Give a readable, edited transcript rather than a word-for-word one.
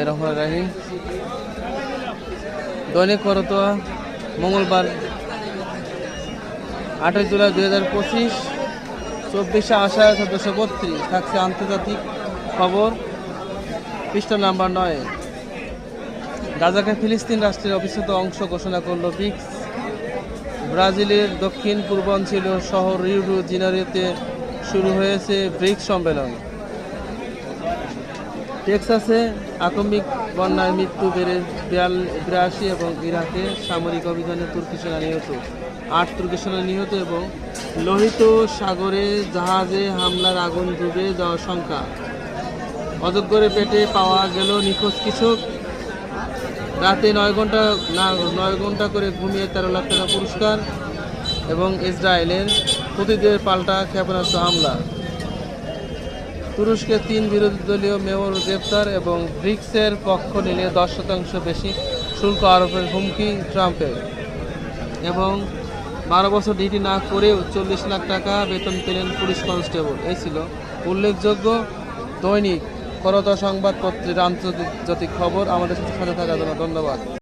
রহমান রাহিম। দৈনিক করতোয়া মঙ্গলবার 8 জুলাই 2025, 24/7/1432। থাকছে আন্তর্জাতিক খবর, পৃষ্ঠা নাম্বার 9। গাজাকে ফিলিস্তিন রাষ্ট্রের অবিচ্ছেদ্য অংশ ঘোষণা করল ব্রিক্স। ব্রাজিলের দক্ষিণ পূর্বাঞ্চল শহর রিও ডি জেনেরোতে শুরু হয়েছে ব্রিক্স সম্মেলন। টেক্সাসে আকস্মিক বন্যায় মৃত্যু বেড়ে 82 এবং ইরাকে সামরিক অভিযানে তুর্কি সেনা নিহত। 8 তুর্কি সেনা নিহত এবং লোহিত সাগরে জাহাজে হামলার আগুন ডুবে যাওয়ার শঙ্কা। অজগরে পেটে পাওয়া গেল নিখোঁজ কৃষক। রাতে 9 ঘন্টা করে ঘুমিয়ে 13 লাখ টাকা পুরস্কার। এবং ইসরায়েলের হুতিদের পাল্টা ক্ষেপণাস্ত্র হামলা। তুরস্কে 3 বিরোধী দলীয় মেয়র গ্রেপ্তার এবং ব্রিক্সের পক্ষ নিলে 10% বেশি শুল্ক আরোপের হুমকি ট্রাম্পের। এবং 12 বছর ডিউটি না করেও 40 লাখ টাকা বেতন পেলেন পুলিশ কনস্টেবল। এই ছিল উল্লেখযোগ্য দৈনিক করতোয়া সংবাদপত্রের আন্তর্জাতিক খবর। আমাদের সাথে থাকার জন্য ধন্যবাদ।